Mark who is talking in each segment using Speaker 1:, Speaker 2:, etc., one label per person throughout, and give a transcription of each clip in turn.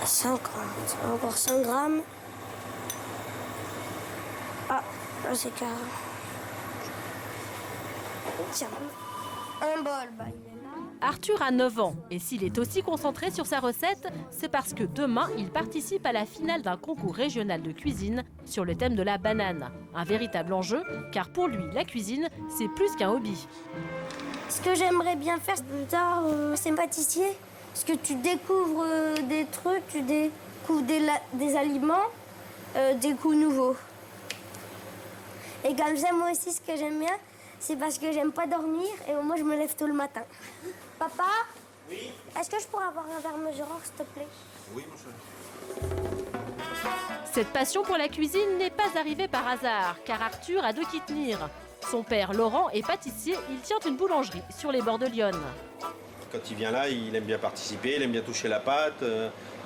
Speaker 1: 50, encore 100 grammes. Ah, là c'est carré. Tiens, un bol, bah, il est là.
Speaker 2: Arthur a 9 ans et s'il est aussi concentré sur sa recette, c'est parce que demain, il participe à la finale d'un concours régional de cuisine sur le thème de la banane. Un véritable enjeu, car pour lui, la cuisine, c'est plus qu'un hobby.
Speaker 1: Ce que j'aimerais bien faire plus tard, c'est pâtissier. Parce que tu découvres des trucs, tu découvres des aliments, des goûts nouveaux. Et comme ça, moi aussi, ce que j'aime bien, c'est parce que j'aime pas dormir et moi, je me lève tôt le matin. Papa? Oui? Est-ce que je pourrais avoir un verre mesureur, s'il te plaît?
Speaker 3: Oui, mon chéri.
Speaker 2: Cette passion pour la cuisine n'est pas arrivée par hasard, car Arthur a de qui tenir. Son père, Laurent, est pâtissier, il tient une boulangerie sur les bords de l'Yonne.
Speaker 3: Quand il vient là, il aime bien participer, il aime bien toucher la pâte,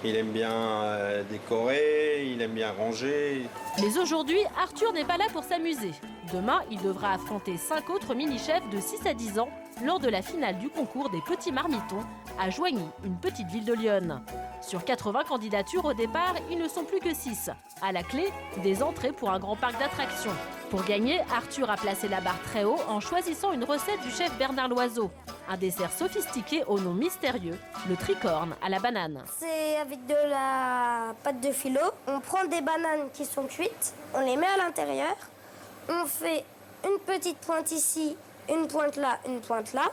Speaker 3: il aime bien décorer, il aime bien ranger.
Speaker 2: Mais aujourd'hui, Arthur n'est pas là pour s'amuser. Demain, il devra affronter 5 autres mini-chefs de 6 à 10 ans lors de la finale du concours des petits marmitons à Joigny, une petite ville de l'Yonne. Sur 80 candidatures au départ, ils ne sont plus que 6. À la clé, des entrées pour un grand parc d'attractions. Pour gagner, Arthur a placé la barre très haut en choisissant une recette du chef Bernard Loiseau. Un dessert sophistiqué au nom mystérieux, le tricorne à la banane.
Speaker 1: C'est avec de la pâte de philo. On prend des bananes qui sont cuites, on les met à l'intérieur. On fait une petite pointe ici, une pointe là, une pointe là.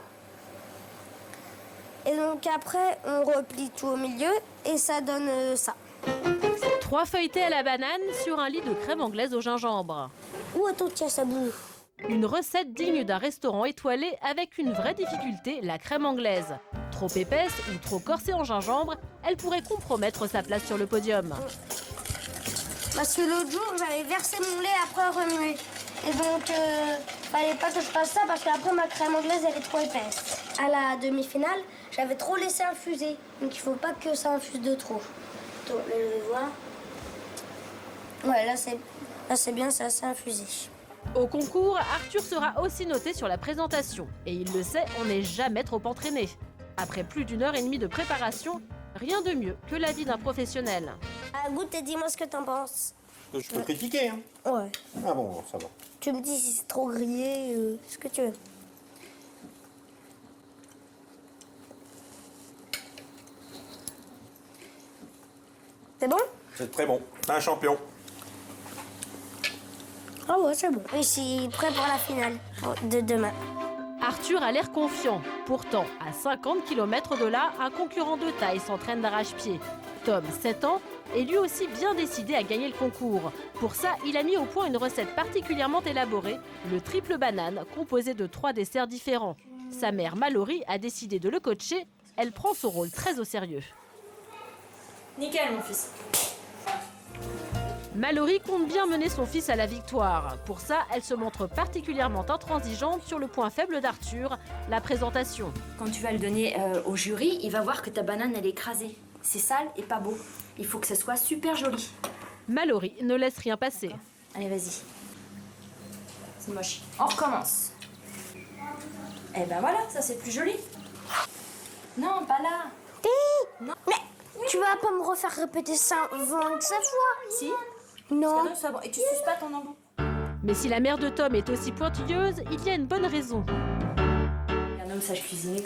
Speaker 1: Et donc après, on replie tout au milieu et ça donne ça.
Speaker 2: 3 feuilletés à la banane sur un lit de crème anglaise au gingembre.
Speaker 1: Où attends, tiens, ça bouge.
Speaker 2: Une recette digne d'un restaurant étoilé avec une vraie difficulté, la crème anglaise. Trop épaisse ou trop corsée en gingembre, elle pourrait compromettre sa place sur le podium.
Speaker 1: Parce que l'autre jour, j'avais versé mon lait après remuer. Et donc, fallait pas que je fasse ça parce qu'après, ma crème anglaise, elle est trop épaisse. À la demi-finale, j'avais trop laissé infuser. Donc, il faut pas que ça infuse de trop. Donc, là, je vais voir. Ouais, là, c'est bien, ça s'est infusé.
Speaker 2: Au concours, Arthur sera aussi noté sur la présentation. Et il le sait, on n'est jamais trop entraîné. Après plus d'1h30 de préparation, rien de mieux que l'avis d'un professionnel.
Speaker 1: Goûte et dis-moi ce que t'en penses.
Speaker 3: Je peux critiquer, hein?
Speaker 1: Ouais.
Speaker 3: Ah bon, ça va.
Speaker 1: Tu me dis si c'est trop grillé, ce que tu veux. C'est bon?
Speaker 3: C'est très bon. Un champion.
Speaker 1: Ah ouais, c'est bon. Je suis prêt pour la finale de demain.
Speaker 2: Arthur a l'air confiant. Pourtant, à 50 km de là, un concurrent de taille s'entraîne d'arrache-pied. Tom, 7 ans, est lui aussi bien décidé à gagner le concours. Pour ça, il a mis au point une recette particulièrement élaborée, le triple banane, composé de 3 desserts différents. Sa mère, Mallory, a décidé de le coacher. Elle prend son rôle très au sérieux.
Speaker 4: Nickel, mon fils.
Speaker 2: Mallory compte bien mener son fils à la victoire. Pour ça, elle se montre particulièrement intransigeante sur le point faible d'Arthur, la présentation.
Speaker 4: Quand tu vas le donner au jury, il va voir que ta banane, elle est écrasée. C'est sale et pas beau. Il faut que ça soit super joli.
Speaker 2: Mallory ne laisse rien passer.
Speaker 4: Allez, vas-y. C'est moche. On recommence. Eh ben voilà, ça c'est plus joli. Non, pas là.
Speaker 1: Non. Mais tu vas pas me refaire répéter ça 27 fois?
Speaker 4: Si.
Speaker 1: Non.
Speaker 4: Non, ça va. Et tu suces pas ton embout.
Speaker 2: Mais si la mère de Tom est aussi pointilleuse, il y a une bonne raison.
Speaker 4: Un homme sache cuisiner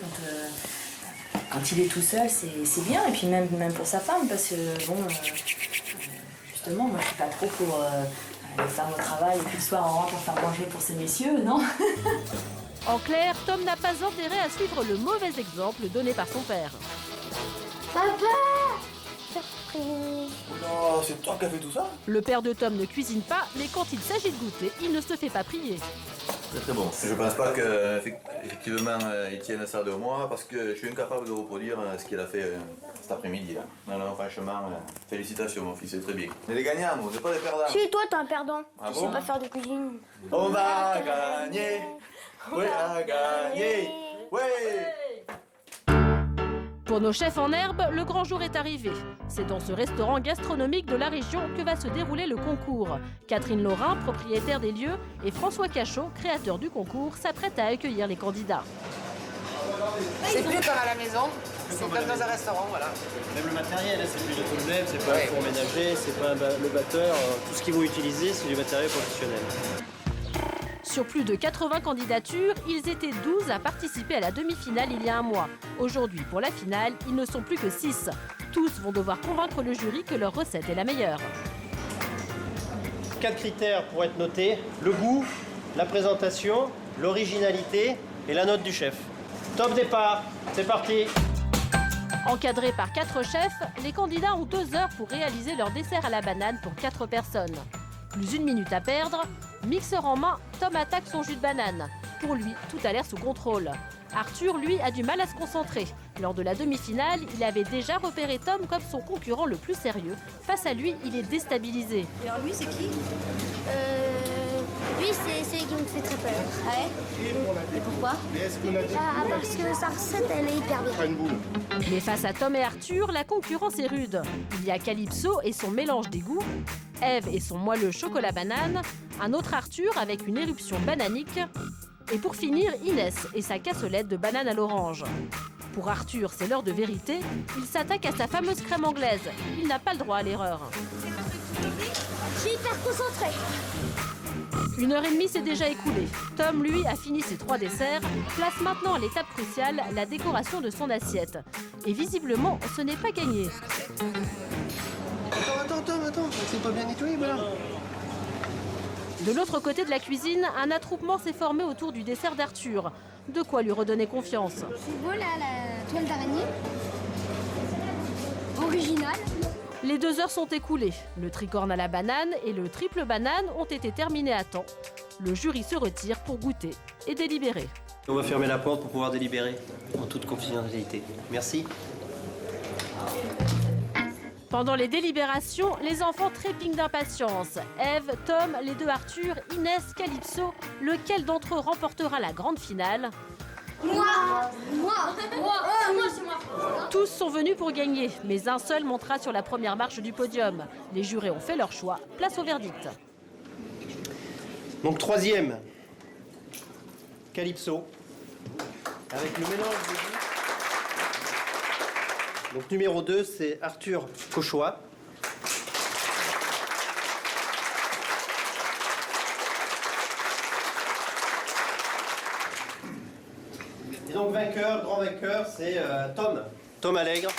Speaker 4: quand il est tout seul, c'est bien. Et puis même pour sa femme, parce que bon, justement, moi je suis pas trop pour les femmes au travail et puis le soir on rentre pour faire manger pour ces messieurs, non?
Speaker 2: En clair, Tom n'a pas intérêt à suivre le mauvais exemple donné par son père.
Speaker 1: Papa! Surprise!
Speaker 3: Non, c'est toi qui as fait tout ça?
Speaker 2: Le père de Tom ne cuisine pas, mais quand il s'agit de goûter, il ne se fait pas prier.
Speaker 5: C'est très bon. Je pense pas qu'effectivement il tienne ça de moi parce que je suis incapable de reproduire ce qu'il a fait cet après-midi. Non, non, franchement, félicitations mon fils, c'est très bien. On est des gagnants, on n'est pas des perdants.
Speaker 1: Si, toi, t'es un perdant.
Speaker 5: Ah
Speaker 1: Tu
Speaker 5: bon?
Speaker 1: sais pas faire de cuisine.
Speaker 5: On va gagner! Oui, on va gagner! Oui!
Speaker 2: Pour nos chefs en herbe, le grand jour est arrivé. C'est dans ce restaurant gastronomique de la région que va se dérouler le concours. Catherine Laurin, propriétaire des lieux, et François Cachot, créateur du concours, s'apprêtent à accueillir les candidats.
Speaker 6: C'est plus comme à la maison. C'est comme dans un restaurant, voilà.
Speaker 7: Même le matériel, c'est plus autonome, c'est pas un four ménager, c'est pas le batteur. Tout ce qu'ils vont utiliser, c'est du matériel professionnel.
Speaker 2: Sur plus de 80 candidatures, ils étaient 12 à participer à la demi-finale il y a un mois. Aujourd'hui, pour la finale, ils ne sont plus que 6. Tous vont devoir convaincre le jury que leur recette est la meilleure.
Speaker 7: 4 critères pour être notés: le goût, la présentation, l'originalité et la note du chef. Top départ, c'est parti.
Speaker 2: Encadrés par 4 chefs, les candidats ont 2 heures pour réaliser leur dessert à la banane pour 4 personnes. Plus 1 minute à perdre, mixeur en main, Tom attaque son jus de banane. Pour lui, tout a l'air sous contrôle. Arthur, lui, a du mal à se concentrer. Lors de la demi-finale, il avait déjà repéré Tom comme son concurrent le plus sérieux. Face à lui, il est déstabilisé.
Speaker 4: Et alors lui, c'est qui?
Speaker 1: Lui, c'est celui qui me fait très peur.
Speaker 4: Ouais. Et pourquoi?
Speaker 1: Parce que sa recette, elle est hyper bien.
Speaker 2: Mais face à Tom et Arthur, la concurrence est rude. Il y a Calypso et son mélange des goûts, Eve et son moelleux chocolat-banane, un autre Arthur avec une éruption bananique, et pour finir, Inès et sa cassolette de banane à l'orange. Pour Arthur, c'est l'heure de vérité. Il s'attaque à sa fameuse crème anglaise. Il n'a pas le droit à l'erreur.
Speaker 1: Je suis hyper concentrée.
Speaker 2: 1h30 s'est déjà écoulée. Tom, lui, a fini ses 3 desserts, place maintenant à l'étape cruciale, la décoration de son assiette. Et visiblement, ce n'est pas gagné.
Speaker 7: Attends, c'est pas bien nettoyé, voilà.
Speaker 2: De l'autre côté de la cuisine, un attroupement s'est formé autour du dessert d'Arthur. De quoi lui redonner confiance.
Speaker 1: C'est beau là, la toile d'araignée. Original.
Speaker 2: Les 2 heures sont écoulées. Le tricorne à la banane et le triple banane ont été terminés à temps. Le jury se retire pour goûter et délibérer.
Speaker 7: On va fermer la porte pour pouvoir délibérer en toute confidentialité. Merci.
Speaker 2: Pendant les délibérations, les enfants trépignent d'impatience. Eve, Tom, les 2 Arthur, Inès, Calypso, lequel d'entre eux remportera la grande finale?
Speaker 1: Moi, c'est moi.
Speaker 2: Tous sont venus pour gagner, mais un seul montera sur la première marche du podium. Les jurés ont fait leur choix. Place au verdict.
Speaker 7: Donc 3e, Calypso, avec le mélange de goûts. Donc numéro 2, c'est Arthur Cauchois. Et donc vainqueur, grand vainqueur, c'est Tom Allègre.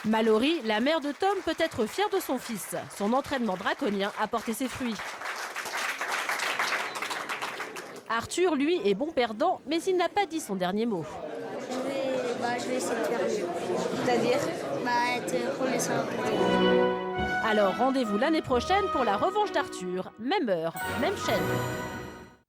Speaker 2: Mallory, la mère de Tom, peut être fière de son fils. Son entraînement draconien a porté ses fruits. Arthur, lui, est bon perdant, mais il n'a pas dit son dernier mot.
Speaker 1: Je vais essayer de faire mieux.
Speaker 4: C'est-à-dire?
Speaker 1: Être reconnaissant.
Speaker 2: Alors rendez-vous l'année prochaine pour la revanche d'Arthur. Même heure, même chaîne.